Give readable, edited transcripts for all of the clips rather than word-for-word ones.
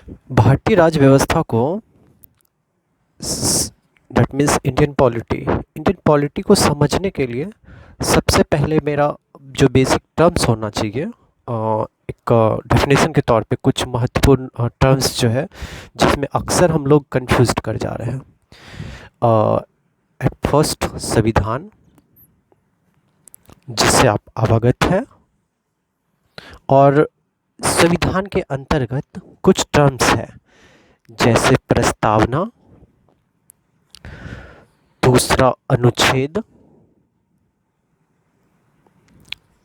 भारतीय राज्य व्यवस्था को दैट मीन्स इंडियन पॉलिटी को समझने के लिए सबसे पहले मेरा जो बेसिक टर्म्स होना चाहिए, एक डेफिनेशन के तौर पे कुछ महत्वपूर्ण टर्म्स जो है जिसमें अक्सर हम लोग कंफ्यूज्ड कर जा रहे हैं। एट फर्स्ट संविधान, जिससे आप अवगत हैं, और संविधान के अंतर्गत कुछ टर्म्स हैं जैसे प्रस्तावना, दूसरा अनुच्छेद,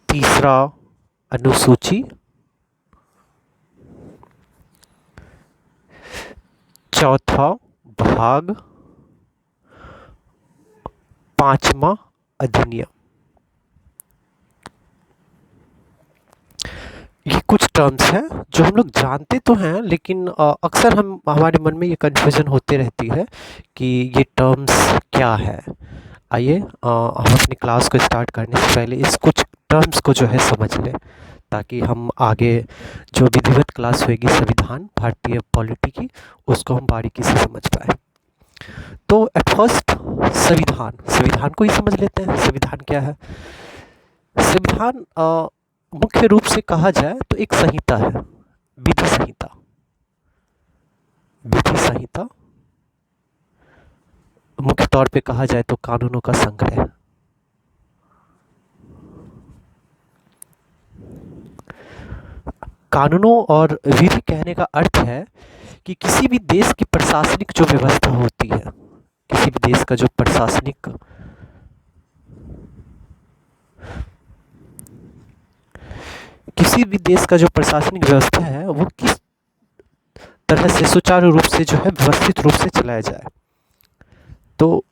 तीसरा अनुसूची, चौथा भाग, पांचवा अधिनियम। ये कुछ टर्म्स हैं जो हम लोग जानते तो हैं, लेकिन अक्सर हमारे मन में ये कन्फ्यूज़न होती रहती है कि ये टर्म्स क्या है। आइए हम अपनी क्लास को स्टार्ट करने से पहले इस कुछ टर्म्स को जो है समझ लें, ताकि हम आगे जो विधिवत क्लास होगी संविधान भारतीय पॉलिटी की, उसको हम बारीकी से समझ पाए। तो एट फर्स्ट संविधान को ही समझ लेते हैं। संविधान क्या है? संविधान मुख्य रूप से कहा जाए तो एक संहिता है, विधि संहिता। विधि संहिता मुख्य तौर पे कहा जाए तो कानूनों का संग्रह। कानूनों और विधि कहने का अर्थ है कि किसी भी देश की प्रशासनिक जो व्यवस्था होती है, किसी भी देश का जो प्रशासनिक व्यवस्था है वो किस तरह से सुचारू रूप से जो है व्यवस्थित रूप से चलाया जाए। तो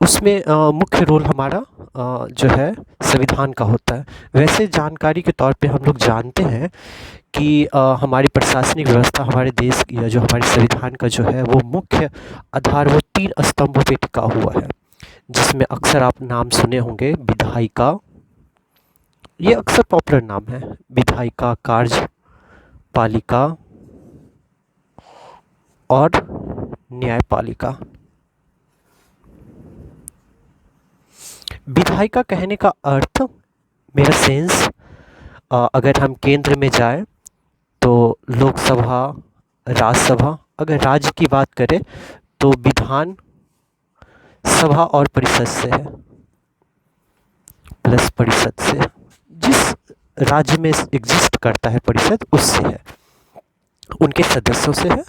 उसमें मुख्य रोल हमारा जो है संविधान का होता है। वैसे जानकारी के तौर पे हम लोग जानते हैं कि हमारी प्रशासनिक व्यवस्था हमारे देश या जो हमारे संविधान का जो है वो मुख्य आधार वो 3 स्तंभों पे टिका हुआ है, जिसमें अक्सर आप नाम सुने होंगे विधायिका। ये अक्सर पॉपुलर नाम है, विधायिका, कार्यपालिका और न्यायपालिका। विधायिका कहने का अर्थ, मेरा सेंस, अगर हम केंद्र में जाए तो लोकसभा, राज्यसभा, अगर राज्य की बात करें तो विधान सभा और परिषद से है, प्लस परिषद से, जिस राज्य में एग्जिस्ट करता है परिषद उससे है, उनके सदस्यों से है।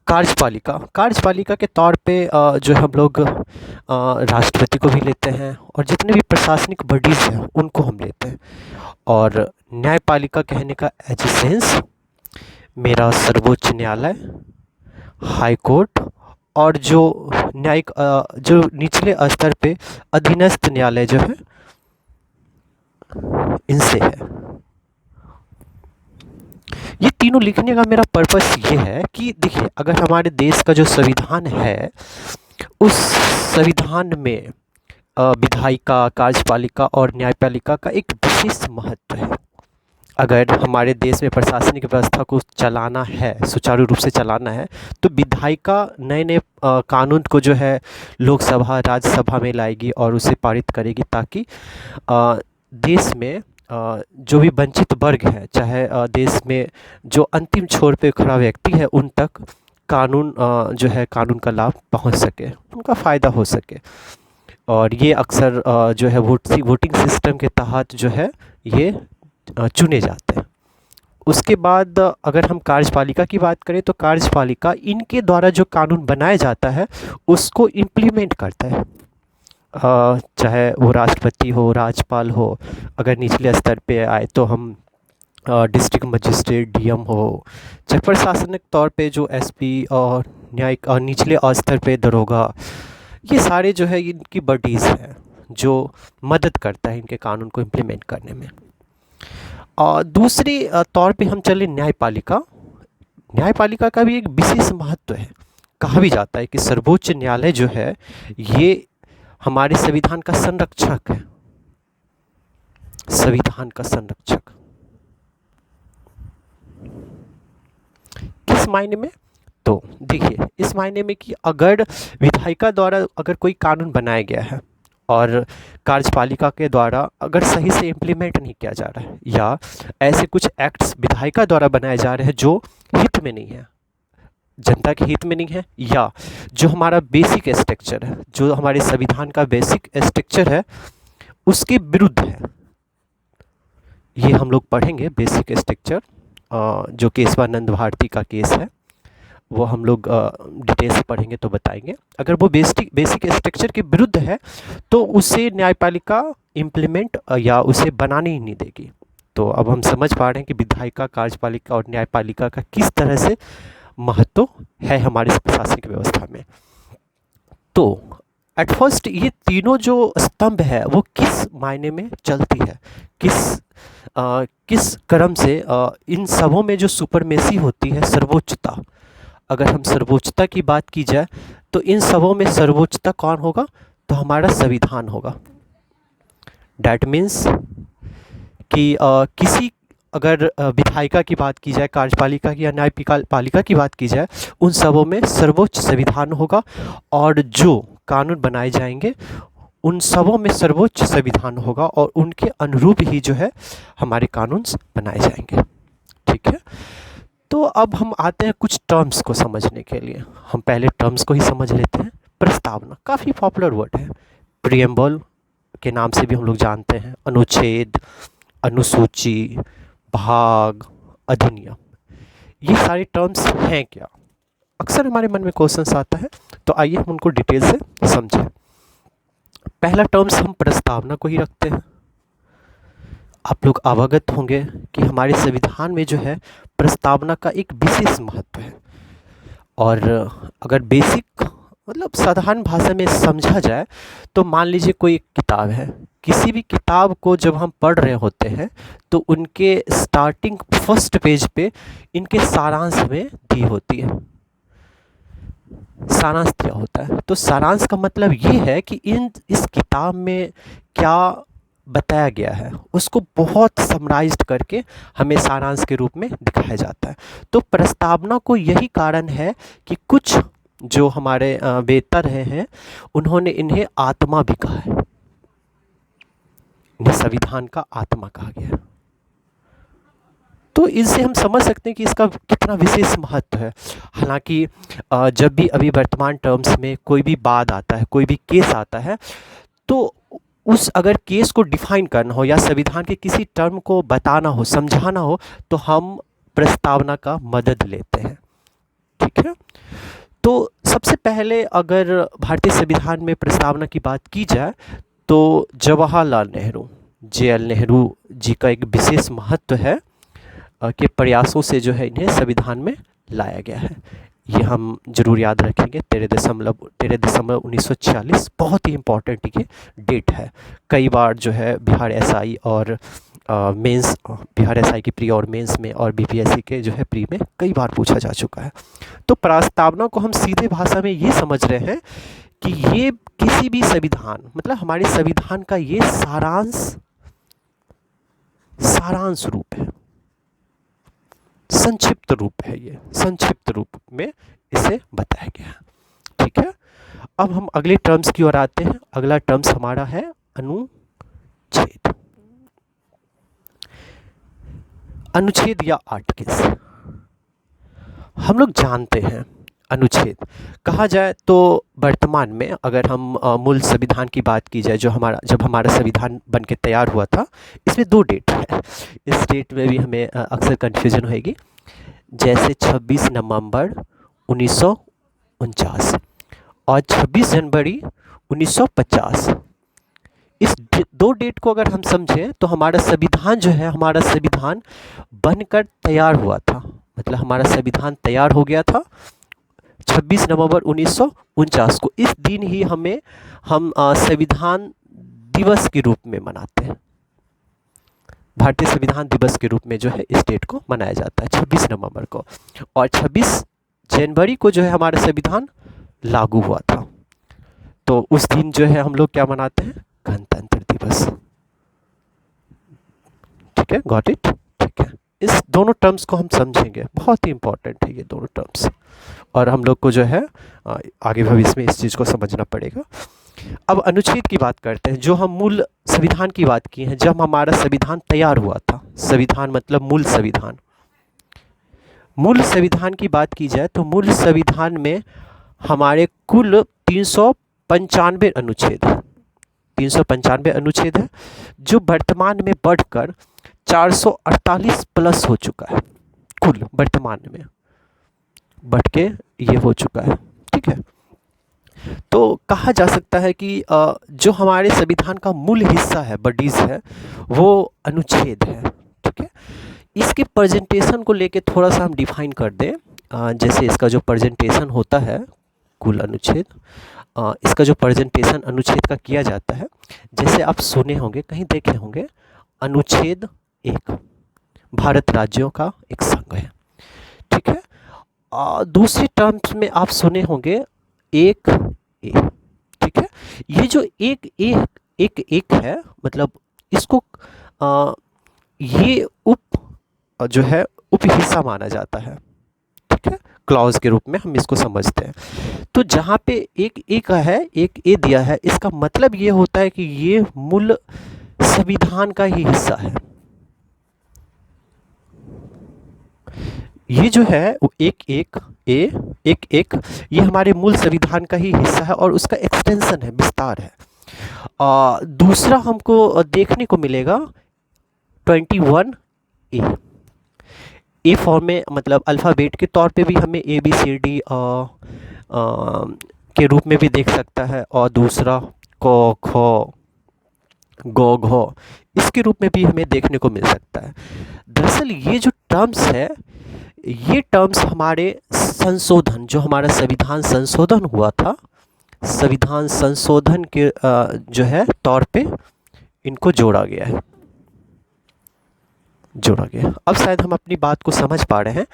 कार्यपालिका के तौर पे जो हम लोग राष्ट्रपति को भी लेते हैं और जितने भी प्रशासनिक बॉडीज़ हैं उनको हम लेते हैं। और न्यायपालिका कहने का एज ए सेंस मेरा सर्वोच्च न्यायालय, हाई कोर्ट और जो न्यायिक जो निचले स्तर पे अधीनस्थ न्यायालय जो है इनसे है। ये तीनों लिखने का मेरा पर्पस ये है कि देखिए, अगर हमारे देश का जो संविधान है उस संविधान में विधायिका, कार्यपालिका और न्यायपालिका का एक विशेष महत्व है। अगर हमारे देश में प्रशासनिक व्यवस्था को चलाना है, सुचारू रूप से चलाना है, तो विधायिका नए नए कानून को जो है लोकसभा, राज्यसभा में लाएगी और उसे पारित करेगी, ताकि देश में जो भी वंचित वर्ग है, चाहे देश में जो अंतिम छोर पे खड़ा व्यक्ति है, उन तक कानून जो है कानून का लाभ पहुंच सके, उनका फ़ायदा हो सके। और ये अक्सर जो है वोटिंग सिस्टम के तहत जो है ये चुने जाते हैं। उसके बाद अगर हम कार्यपालिका की बात करें तो कार्यपालिका इनके द्वारा जो कानून बनाया जाता है उसको इम्प्लीमेंट करता है, चाहे वो राष्ट्रपति हो, राज्यपाल हो, अगर निचले स्तर पे आए तो हम डिस्ट्रिक्ट मजिस्ट्रेट, डीएम हो, चाहे प्रशासनिक तौर पे जो एसपी और न्यायिक और निचले स्तर पे दरोगा, ये सारे जो है इनकी बॉडीज़ हैं जो मदद करता है इनके कानून को इम्प्लीमेंट करने में। और दूसरे तौर पे हम चले न्यायपालिका। न्यायपालिका का भी एक विशेष महत्व है। कहा भी जाता है कि सर्वोच्च न्यायालय जो है ये हमारे संविधान का संरक्षक है, संविधान का संरक्षक। किस मायने में? तो देखिए इस मायने में कि अगर विधायिका द्वारा अगर कोई कानून बनाया गया है और कार्यपालिका के द्वारा अगर सही से इम्प्लीमेंट नहीं किया जा रहा है, या ऐसे कुछ एक्ट्स विधायिका द्वारा बनाए जा रहे हैं जो हित में नहीं है, जनता के हित में नहीं है, या जो हमारा बेसिक स्ट्रक्चर है, जो हमारे संविधान का बेसिक स्ट्रक्चर है उसके विरुद्ध है। ये हम लोग पढ़ेंगे बेसिक स्ट्रक्चर, जो केशवानंद भारती का केस है वो हम लोग डिटेल से पढ़ेंगे तो बताएंगे। अगर वो बेसिक स्ट्रक्चर के विरुद्ध है तो उसे न्यायपालिका इम्प्लीमेंट या उसे बनाने ही नहीं देगी। तो अब हम समझ पा रहे हैं कि विधायिका, कार्यपालिका और न्यायपालिका का किस तरह से महत्व है हमारे प्रशासनिक व्यवस्था में। तो एट फर्स्ट ये तीनों जो स्तंभ है वो किस मायने में चलती है, किस क्रम से इन सबों में जो सुपरमेसी होती है, सर्वोच्चता, अगर हम सर्वोच्चता की बात की जाए तो इन सबों में सर्वोच्चता कौन होगा? तो हमारा संविधान होगा। डैट मीन्स कि किसी अगर विधायिका की बात की जाए, कार्यपालिका की या न्यायपालिका की बात की जाए, उन सबों में सर्वोच्च संविधान होगा और जो कानून बनाए जाएंगे उन सबों में सर्वोच्च संविधान होगा और उनके अनुरूप ही जो है हमारे कानून बनाए जाएंगे। ठीक है, तो अब हम आते हैं कुछ टर्म्स को समझने के लिए। हम पहले टर्म्स को ही समझ लेते हैं। प्रस्तावना काफ़ी पॉपुलर वर्ड है, प्रियम्बल के नाम से भी हम लोग जानते हैं। अनुच्छेद, अनुसूची, भाग, अधिनियम, ये सारे टर्म्स हैं क्या? अक्सर हमारे मन में क्वेश्चंस आता है, तो आइए हम उनको डिटेल से समझें। पहला टर्म्स हम प्रस्तावना को ही रखते हैं। आप लोग अवगत होंगे कि हमारे संविधान में जो है प्रस्तावना का एक विशेष महत्व है। और अगर बेसिक मतलब साधारण भाषा में समझा जाए तो मान लीजिए कोई एक किताब है, किसी भी किताब को जब हम पढ़ रहे होते हैं तो उनके स्टार्टिंग फर्स्ट पेज पे इनके सारांश में दी होती है। सारांश क्या होता है? तो सारांश का मतलब ये है कि इस किताब में क्या बताया गया है उसको बहुत समराइज्ड करके हमें सारांश के रूप में दिखाया जाता है। तो प्रस्तावना को यही कारण है कि कुछ जो हमारे वेता रहे हैं उन्होंने इन्हें आत्मा भी कहा है, इन्हें संविधान का आत्मा कहा गया है। तो इससे हम समझ सकते हैं कि इसका कितना विशेष महत्व है। हालांकि जब भी अभी वर्तमान टर्म्स में कोई भी वाद आता है, कोई भी केस आता है, तो उस अगर केस को डिफाइन करना हो या संविधान के किसी टर्म को बताना हो, समझाना हो, तो हम प्रस्तावना का मदद लेते हैं। ठीक है, तो सबसे पहले अगर भारतीय संविधान में प्रस्तावना की बात की जाए तो जवाहरलाल नेहरू, JL नेहरू जी का एक विशेष महत्व है के प्रयासों से जो है इन्हें संविधान में लाया गया है। ये हम जरूर याद रखेंगे। 13 दिसंबर 1946 बहुत ही इम्पोर्टेंट ये डेट है। कई बार जो है बिहार SI और मेंस, बिहार SI की प्री और मेंस में और BPSC के जो है प्री में कई बार पूछा जा चुका है। तो प्रस्तावना को हम सीधे भाषा में ये समझ रहे हैं कि ये किसी भी संविधान मतलब हमारे संविधान का ये सारांश रूप है, संक्षिप्त रूप है। ये संक्षिप्त रूप में इसे बताया गया। ठीक है, अब हम अगले टर्म्स की ओर आते हैं। अगला टर्म्स हमारा है अनुच्छेद। अनुच्छेद या आर्टिकल्स हम लोग जानते हैं। अनुच्छेद कहा जाए तो वर्तमान में अगर हम मूल संविधान की बात की जाए, जब हमारा संविधान बन के तैयार हुआ था, इसमें 2 डेट है। इस डेट में भी हमें अक्सर कन्फ्यूजन होएगी, जैसे 26 नवंबर 1949 और 26 जनवरी 1950। इस 2 डेट को अगर हम समझें तो हमारा संविधान जो है, हमारा संविधान बनकर तैयार हुआ था, मतलब हमारा संविधान तैयार हो गया था 26 नवंबर 1949 को। इस दिन ही हम संविधान दिवस के रूप में मनाते हैं। भारतीय संविधान दिवस के रूप में जो है इस डेट को मनाया जाता है 26 नवंबर को। और 26 जनवरी को जो है हमारा संविधान लागू हुआ था। तो उस दिन जो है हम लोग क्या मनाते हैं? गणतंत्र दिवस। ठीक है, गॉट इट? ठीक है, इस दोनों टर्म्स को हम समझेंगे, बहुत ही इंपॉर्टेंट है ये दोनों टर्म्स, और हम लोग को जो है आगे भविष्य में इस चीज़ को समझना पड़ेगा। अब अनुच्छेद की बात करते हैं। जो हम मूल संविधान की बात की है, जब हमारा संविधान तैयार हुआ था, संविधान मतलब मूल संविधान, मूल संविधान की बात की जाए तो मूल संविधान में हमारे कुल 395 अनुच्छेद हैं, 395 अनुच्छेद है, जो वर्तमान में बढ़कर 448 प्लस हो चुका है, कुल वर्तमान में बढ़ के ये हो चुका है। ठीक है, तो कहा जा सकता है कि जो हमारे संविधान का मूल हिस्सा है, बॉडीज है, वो अनुच्छेद है। ठीक है, इसके प्रेजेंटेशन को लेके थोड़ा सा हम डिफाइन कर दें। जैसे इसका जो प्रेजेंटेशन होता है, कुल अनुच्छेद, इसका जो प्रेजेंटेशन अनुच्छेद का किया जाता है, जैसे आप सुने होंगे, कहीं देखे होंगे, अनुच्छेद 1 भारत राज्यों का एक संघ है। ठीक है, दूसरे टर्म्स में आप सुने होंगे 1A। ठीक है, ये जो एक है, मतलब इसको ये जो है उप हिस्सा माना जाता है। ठीक है, क्लॉज के रूप में हम इसको समझते हैं। तो जहाँ पे एक है, एक ए दिया है, इसका मतलब ये होता है कि ये मूल संविधान का ही हिस्सा है। ये जो है वो एक ये हमारे मूल संविधान का ही हिस्सा है और उसका एक्सटेंशन है, विस्तार है। दूसरा हमको देखने को मिलेगा 21A। ए फॉर्म में, मतलब अल्फ़ाबेट के तौर पे भी हमें ABCD के रूप में भी देख सकता है, और दूसरा क ख ग घ इसके रूप में भी हमें देखने को मिल सकता है। दरअसल ये जो टर्म्स है, ये टर्म्स हमारे संशोधन, जो हमारा संविधान संशोधन हुआ था, संविधान संशोधन के जो है तौर पे इनको जोड़ा गया है, जोड़ा गया। अब शायद हम अपनी बात को समझ पा रहे हैं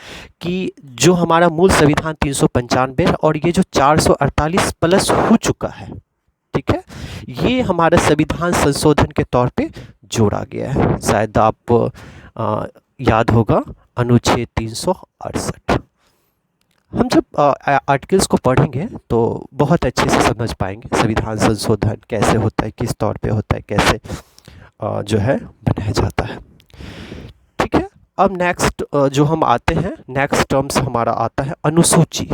कि जो हमारा मूल संविधान 395 है और ये जो 448 प्लस हो चुका है, ठीक है, ये हमारा संविधान संशोधन के तौर पे जोड़ा गया है। शायद आप याद होगा अनुच्छेद 368। हम जब आर्टिकल्स को पढ़ेंगे तो बहुत अच्छे से समझ पाएंगे संविधान संशोधन कैसे होता है, किस तौर पे होता है, कैसे जो है बनाया जाता है। ठीक है, अब नेक्स्ट जो हम आते हैं, नेक्स्ट टर्म्स हमारा आता है अनुसूची।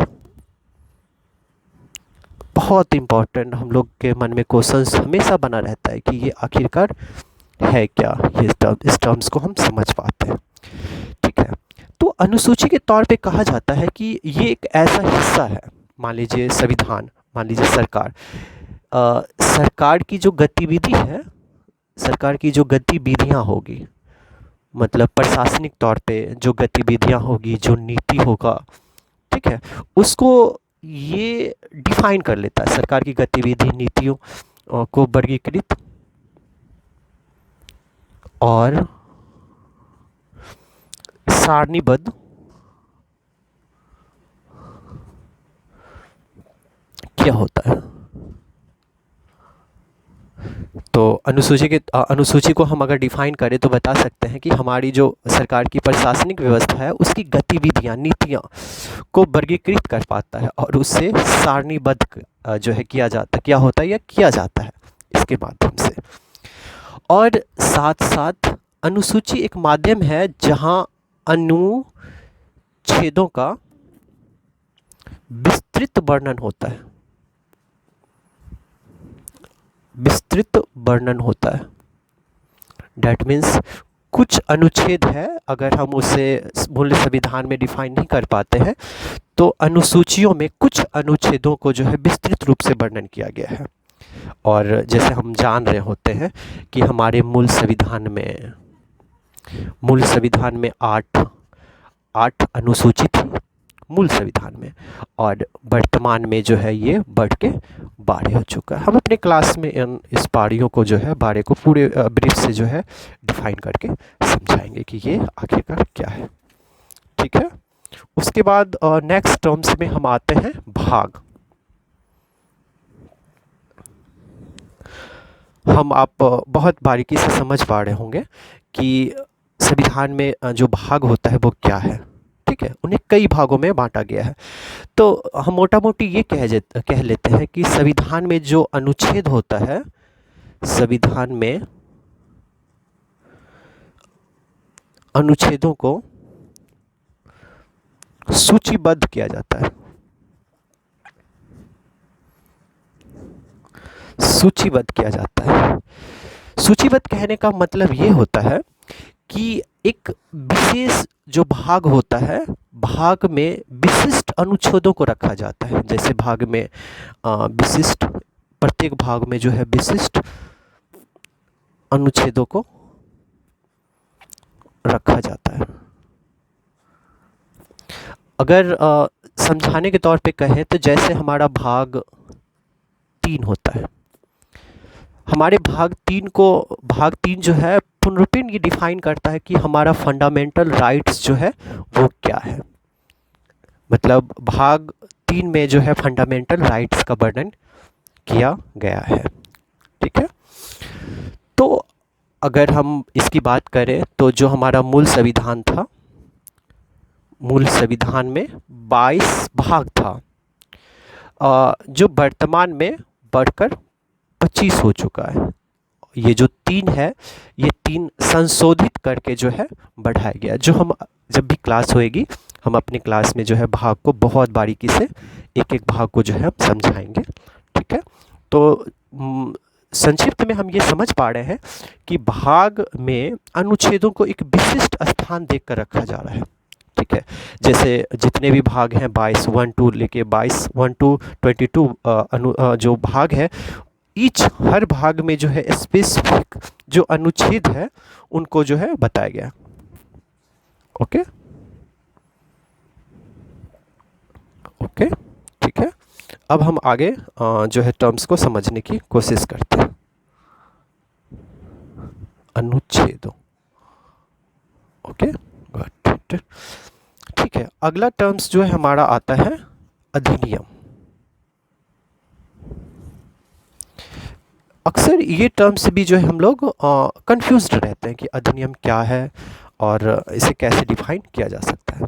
बहुत इम्पोर्टेंट, हम लोग के मन में क्वेश्चंस हमेशा बना रहता है कि ये आखिरकार है क्या, ये इस टर्म्स को हम समझ पाते हैं। ठीक है, तो अनुसूची के तौर पे कहा जाता है कि ये एक ऐसा हिस्सा है, मान लीजिए संविधान, मान लीजिए सरकार, सरकार की जो गतिविधि है, सरकार की जो गतिविधियाँ होगी, मतलब प्रशासनिक तौर पे जो गतिविधियाँ होगी, जो नीति होगा, ठीक है, उसको ये डिफाइन कर लेता है। सरकार की गतिविधि, नीतियों को वर्गीकृत और सारणीबद्ध क्या होता है। तो अनुसूची को हम अगर डिफाइन करें तो बता सकते हैं कि हमारी जो सरकार की प्रशासनिक व्यवस्था है, उसकी गतिविधियां, नीतियां को वर्गीकृत कर पाता है और उससे सारणीबद्ध जो है किया जाता, क्या होता है या किया जाता है इसके माध्यम से। और साथ साथ अनुसूची एक माध्यम है जहां अनुच्छेदों का विस्तृत वर्णन होता है, विस्तृत वर्णन होता है। डैट मीन्स कुछ अनुच्छेद है, अगर हम उसे मूल संविधान में डिफाइन नहीं कर पाते हैं तो अनुसूचियों में कुछ अनुच्छेदों को जो है विस्तृत रूप से वर्णन किया गया है। और जैसे हम जान रहे होते हैं कि हमारे मूल संविधान में आठ अनुसूची थी मूल संविधान में, और वर्तमान में जो है ये बढ़ के 12 हो चुका है। हम अपने क्लास में इस पारियों को जो है 12 को पूरे ब्रीफ से जो है डिफाइन करके समझाएंगे कि ये आखिरकार क्या है। ठीक है, उसके बाद नेक्स्ट टर्म्स में हम आते हैं भाग। हम आप बहुत बारीकी से समझ पा रहे होंगे कि संविधान में जो भाग होता है वो क्या है, ठीक है, उन्हें कई भागों में बांटा गया है। तो हम मोटा मोटी ये कह लेते हैं कि संविधान में जो अनुच्छेद होता है, संविधान में अनुच्छेदों को सूचीबद्ध किया जाता है। सूचीबद्ध किया जाता है। सूचीबद्ध कहने का मतलब ये होता है कि एक विशेष जो भाग होता है, भाग में विशिष्ट अनुच्छेदों को रखा जाता है। जैसे भाग में विशिष्ट, प्रत्येक भाग में जो है विशिष्ट अनुच्छेदों को रखा जाता है। अगर समझाने के तौर पे कहें तो जैसे हमारा भाग 3 होता है, हमारे भाग 3 जो है पुनरुत्पन्न ये डिफाइन करता है कि हमारा फंडामेंटल राइट्स जो है वो क्या है। मतलब भाग 3 में जो है फंडामेंटल राइट्स का वर्णन किया गया है, ठीक है। तो अगर हम इसकी बात करें तो जो हमारा मूल संविधान था, मूल संविधान में 22 भाग था, जो वर्तमान में बढ़कर 25 हो चुका है। ये जो 3 है, ये 3 संशोधित करके जो है बढ़ाया गया। जो हम जब भी क्लास होएगी, हम अपनी क्लास में जो है भाग को बहुत बारीकी से एक एक भाग को जो है हम समझाएंगे, ठीक है। तो संक्षिप्त में हम ये समझ पा रहे हैं कि भाग में अनुच्छेदों को एक विशिष्ट स्थान देकर रखा जा रहा है, ठीक है। जैसे जितने भी भाग हैं 22 1 2 लेके 22 1 टू 22 जो भाग है, हर भाग में जो है स्पेसिफिक जो अनुच्छेद है उनको जो है बताया गया। ओके ओके, ठीक है। अब हम आगे जो है टर्म्स को समझने की कोशिश करते हैं। अनुच्छेदों, ओके गुड, ठीक है। अगला टर्म्स जो है हमारा आता है अधिनियम। अक्सर ये टर्म्स भी जो है हम लोग कंफ्यूज्ड रहते हैं कि अधिनियम क्या है और इसे कैसे डिफाइन किया जा सकता है।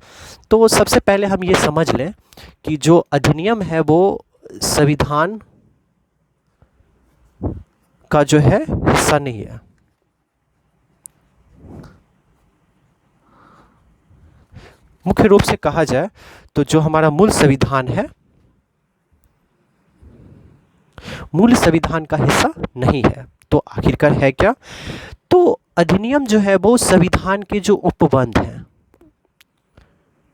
तो सबसे पहले हम ये समझ लें कि जो अधिनियम है वो संविधान का जो है हिस्सा नहीं है। मुख्य रूप से कहा जाए तो जो हमारा मूल संविधान है, मूल संविधान का हिस्सा नहीं है। तो आखिरकार है क्या? तो अधिनियम जो है वो संविधान के जो उपबंध हैं,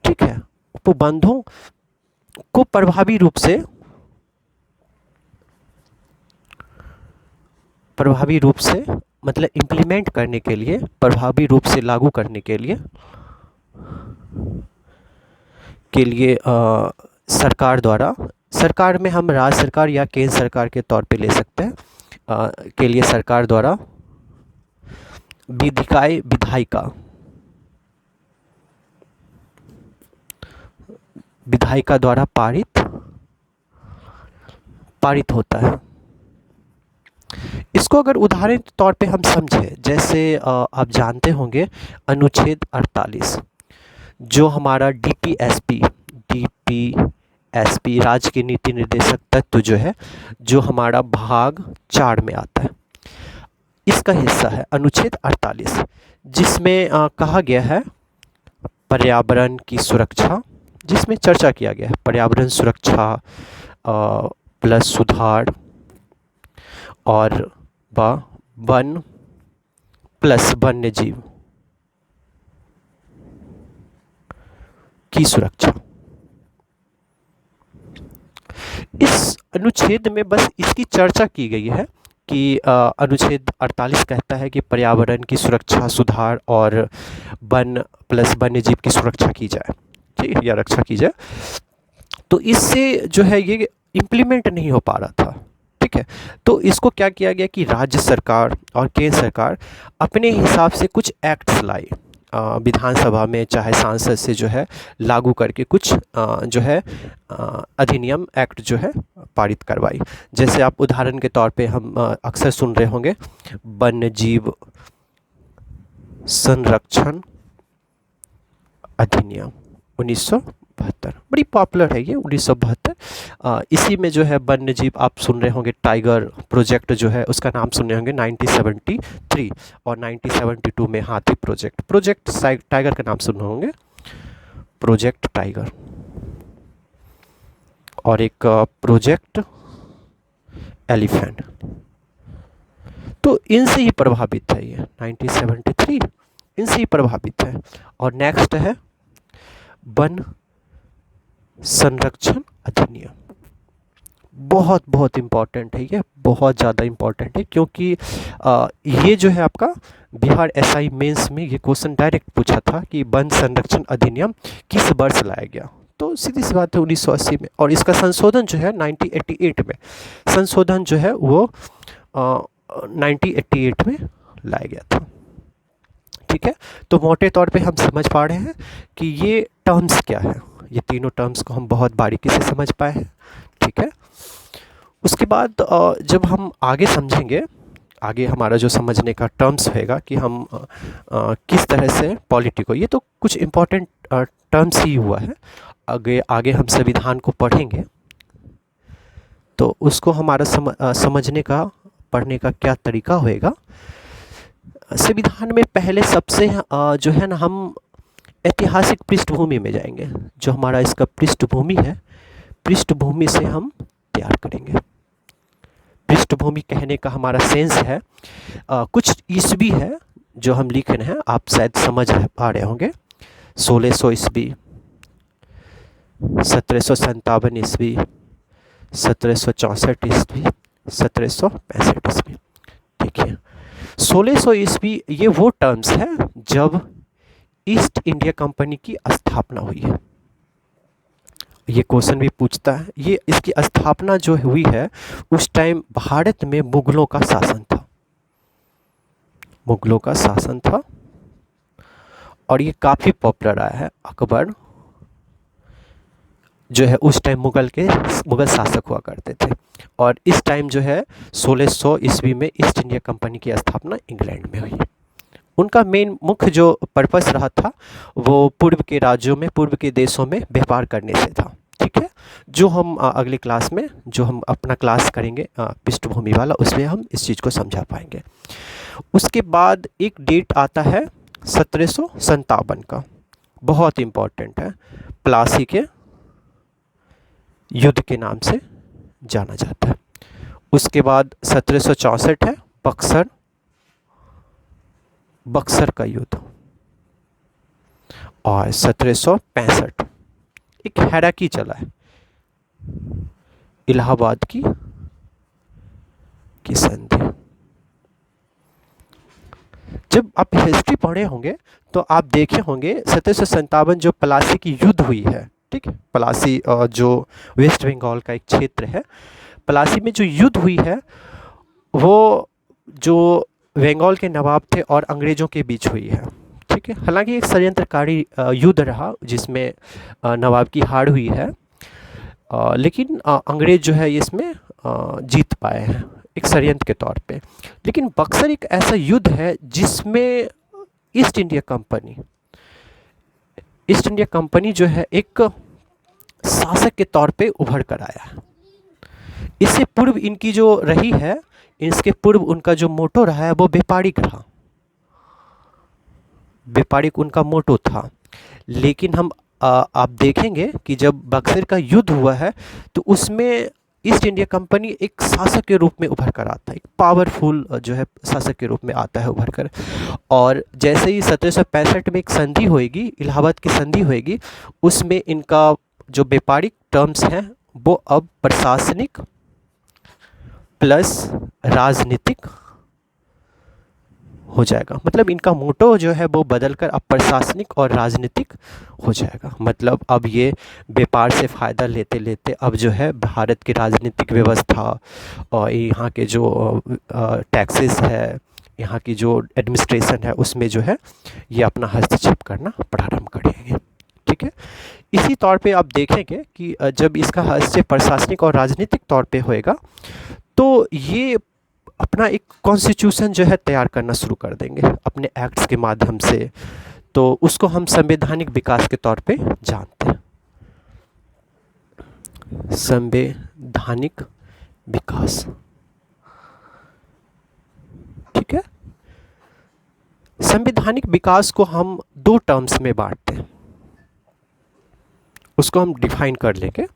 ठीक है, उपबंधों को प्रभावी रूप से मतलब इम्प्लीमेंट करने के लिए, प्रभावी रूप से लागू करने के लिए सरकार द्वारा, सरकार में हम राज्य सरकार या केंद्र सरकार के तौर पे ले सकते हैं, के लिए सरकार द्वारा विधायिका द्वारा पारित होता है। इसको अगर उदाहरण के तौर पे हम समझें, जैसे आप जानते होंगे अनुच्छेद 48 जो हमारा डीपीएसपी राज्य के नीति निर्देशक तत्व जो है, जो हमारा भाग 4 में आता है, इसका हिस्सा है अनुच्छेद 48, जिसमें कहा गया है पर्यावरण की सुरक्षा, जिसमें चर्चा किया गया है पर्यावरण सुरक्षा प्लस सुधार और वन प्लस वन्य जीव की सुरक्षा। इस अनुच्छेद में बस इसकी चर्चा की गई है कि अनुच्छेद 48 कहता है कि पर्यावरण की सुरक्षा, सुधार और वन प्लस वन्य जीव की सुरक्षा की जाए, ठीक है, या रक्षा की जाए। तो इससे जो है ये इम्प्लीमेंट नहीं हो पा रहा था, ठीक है। तो इसको क्या किया गया कि राज्य सरकार और केंद्र सरकार अपने हिसाब से कुछ एक्ट्स लाई, विधानसभा में चाहे सांसद से जो है लागू करके कुछ जो है अधिनियम एक्ट जो है पारित करवाई। जैसे आप उदाहरण के तौर पे हम अक्सर सुन रहे होंगे वन्य जीव संरक्षण अधिनियम 1972, बड़ी पॉपुलर है ये 1972। इसी में जो है वन्य जीव, आप सुन रहे होंगे टाइगर प्रोजेक्ट जो है उसका नाम सुन रहे होंगे 1973, और 1972 में हाथी प्रोजेक्ट टाइगर का नाम सुन रहे होंगे, प्रोजेक्ट टाइगर, और एक प्रोजेक्ट एलिफेंट। तो इनसे ही प्रभावित है ये 1973, इनसे ही प्रभावित है। और नेक्स्ट है वन संरक्षण अधिनियम। बहुत बहुत इम्पॉर्टेंट है ये, बहुत ज़्यादा इम्पॉर्टेंट है, क्योंकि ये जो है आपका बिहार एसआई मेंस में ये क्वेश्चन डायरेक्ट पूछा था कि वन संरक्षण अधिनियम किस वर्ष लाया गया। तो सीधी सी बात है 1980 में, और इसका संशोधन जो है 1988 में, संशोधन जो है वो 1988 में लाया गया था। ठीक है, तो मोटे तौर पे हम समझ पा रहे हैं कि ये टर्म्स क्या है, ये तीनों टर्म्स को हम बहुत बारीकी से समझ पाए हैं। ठीक है, उसके बाद जब हम आगे समझेंगे, आगे हमारा जो समझने का टर्म्स होएगा कि हम किस तरह से पॉलिटी को, ये तो कुछ इम्पोर्टेंट टर्म्स ही हुआ है, आगे हम संविधान को पढ़ेंगे तो उसको हमारा समझने का, पढ़ने का क्या तरीका होएगा। संविधान में पहले सबसे जो है ना, हम ऐतिहासिक पृष्ठभूमि में जाएंगे। जो हमारा इसका पृष्ठभूमि है, पृष्ठभूमि से हम तैयार करेंगे। पृष्ठभूमि कहने का हमारा सेंस है, कुछ ईस्वी है जो हम लिख रहे हैं, आप शायद समझ पा रहे होंगे। 1600 ईस्वी, 1757 ईस्वी, 1764 ईस्वी, 1765 ईस्वी। ठीक है, 1600 ईस्वी ये वो टर्म्स है जब ईस्ट इंडिया कंपनी की स्थापना हुई है। ये क्वेश्चन भी पूछता है, ये इसकी स्थापना जो हुई है उस टाइम भारत में मुगलों का शासन था, मुगलों का शासन था, और ये काफ़ी पॉपुलर आया है। अकबर जो है उस टाइम मुगल शासक हुआ करते थे, और इस टाइम जो है 1600 ईस्वी में ईस्ट इंडिया कंपनी की स्थापना इंग्लैंड में हुई। उनका मेन मुख्य जो पर्पस रहा था वो पूर्व के राज्यों में, पूर्व के देशों में व्यापार करने से था। ठीक है, जो हम अगले क्लास में, जो हम अपना क्लास करेंगे पृष्ठभूमि वाला, उसमें हम इस चीज़ को समझा पाएंगे। उसके बाद एक डेट आता है 1757 का, बहुत इम्पॉर्टेंट है, प्लासी के युद्ध के नाम से जाना जाता है। उसके बाद 1764 है बक्सर का युद्ध, और 1765 एक हैराकी चला है, इलाहाबाद की संधि। जब आप हिस्ट्री पढ़े होंगे तो आप देखे होंगे 1757 जो प्लासी की युद्ध हुई है, ठीक है, प्लासी जो वेस्ट बंगाल का एक क्षेत्र है, प्लासी में जो युद्ध हुई है वो जो बंगाल के नवाब थे और अंग्रेज़ों के बीच हुई है। ठीक है, हालांकि एक षड्यंत्रकारी युद्ध रहा जिसमें नवाब की हार हुई है, लेकिन अंग्रेज़ जो है इसमें जीत पाए हैं एक षड्यंत्र के तौर पे। लेकिन बक्सर एक ऐसा युद्ध है जिसमें ईस्ट इंडिया कंपनी जो है एक शासक के तौर पे उभर कर आया है। इससे पूर्व इनकी जो रही है, इसके पूर्व उनका जो मोटो रहा है वो व्यापारिक रहा, व्यापारिक उनका मोटो था। लेकिन हम आप देखेंगे कि जब बक्सर का युद्ध हुआ है तो उसमें ईस्ट इंडिया कंपनी एक शासक के रूप में उभर कर आता है, एक पावरफुल जो है शासक के रूप में आता है उभर कर। और जैसे ही 1765 में एक संधि होएगी, इलाहाबाद की संधि होएगी, उसमें इनका जो व्यापारिक टर्म्स हैं वो अब प्रशासनिक प्लस राजनीतिक हो जाएगा। मतलब इनका मोटो जो है वो बदलकर अब प्रशासनिक और राजनीतिक हो जाएगा। मतलब अब ये व्यापार से फ़ायदा लेते लेते अब जो है भारत की राजनीतिक व्यवस्था और यहाँ के जो टैक्सेस है, यहाँ की जो एडमिनिस्ट्रेशन है, उसमें जो है ये अपना हस्तक्षेप करना प्रारंभ करेंगे। ठीक है, इसी तौर पे आप देखेंगे कि जब इसका हस्तक्षेप प्रशासनिक और राजनीतिक तौर पे होएगा तो ये अपना एक कॉन्स्टिट्यूशन जो है तैयार करना शुरू कर देंगे अपने एक्ट्स के माध्यम से। तो उसको हम संवैधानिक विकास के तौर पे जानते हैं, संवैधानिक विकास। ठीक है, संवैधानिक विकास को हम दो टर्म्स में बांटते हैं, उसको हम डिफाइन कर लेंगे।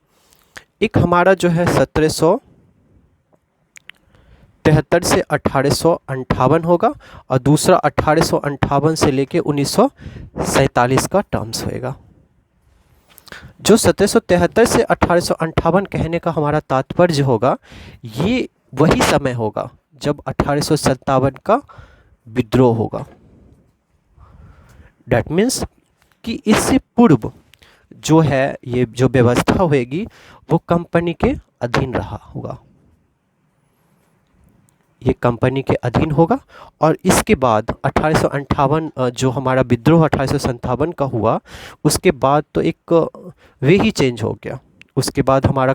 एक हमारा जो है 1773 से 1858 होगा, और दूसरा 1858 से लेके 1947 का टर्म्स होएगा। जो 1773 से 1858 कहने का हमारा तात्पर्य होगा, ये वही समय होगा जब 1857 का विद्रोह होगा। डैट मीन्स कि इससे पूर्व जो है ये जो व्यवस्था होएगी वो कंपनी के अधीन रहा होगा, ये कंपनी के अधीन होगा। और इसके बाद 1858 जो हमारा विद्रोह 1857 का हुआ, उसके बाद तो एक वे ही चेंज हो गया। उसके बाद हमारा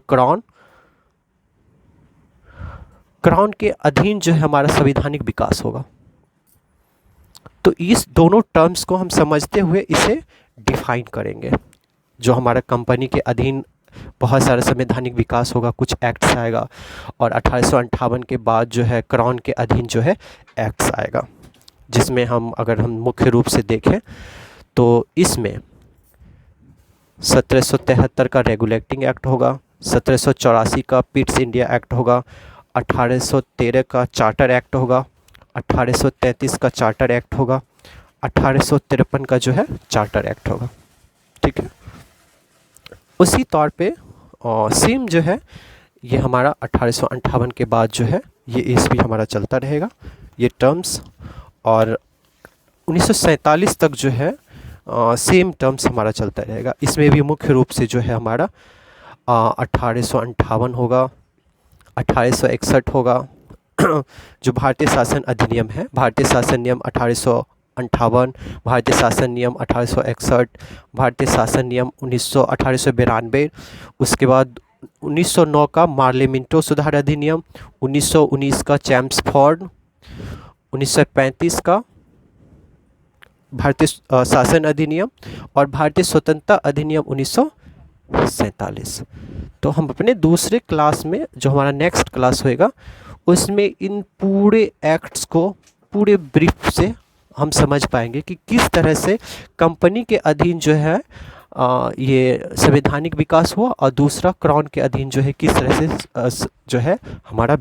क्राउन के अधीन जो है हमारा संवैधानिक विकास होगा। तो इस दोनों टर्म्स को हम समझते हुए इसे डिफाइन करेंगे। जो हमारा कंपनी के अधीन बहुत सारा संवैधानिक विकास होगा, कुछ एक्ट्स आएगा, और 1858 के बाद जो है क्राउन के अधीन जो है एक्ट्स आएगा, जिसमें हम अगर हम मुख्य रूप से देखें तो इसमें 1773 का रेगुलेटिंग एक्ट होगा, 1784 का पिट्स इंडिया एक्ट होगा, 1813 का चार्टर एक्ट होगा, 1833 का चार्टर एक्ट होगा, 1853 का जो है चार्टर एक्ट होगा। ठीक है, उसी तौर पे सेम जो है ये हमारा 1858 के बाद जो है ये ईस्वी हमारा चलता रहेगा, ये टर्म्स। और 1947 तक जो है सेम टर्म्स हमारा चलता रहेगा। इसमें भी मुख्य रूप से जो है हमारा 1858 होगा, 1861 होगा जो भारतीय शासन अधिनियम है, भारतीय शासन नियम 1858, भारतीय शासन नियम 1861, भारतीय शासन नियम 1892, उसके बाद 1909 का मार्लेमिंटो सुधार अधिनियम, 1919 का चैम्प्सफोर्ड, 1935 का भारतीय शासन अधिनियम, और भारतीय स्वतंत्रता अधिनियम 1947। तो हम अपने दूसरे क्लास में, जो हमारा नेक्स्ट क्लास होएगा, उसमें इन पूरे एक्ट्स को पूरे ब्रीफ से हम समझ पाएंगे कि किस तरह से कंपनी के अधीन जो है ये संवैधानिक विकास हुआ, और दूसरा क्राउन के अधीन जो है किस तरह से जो है हमारा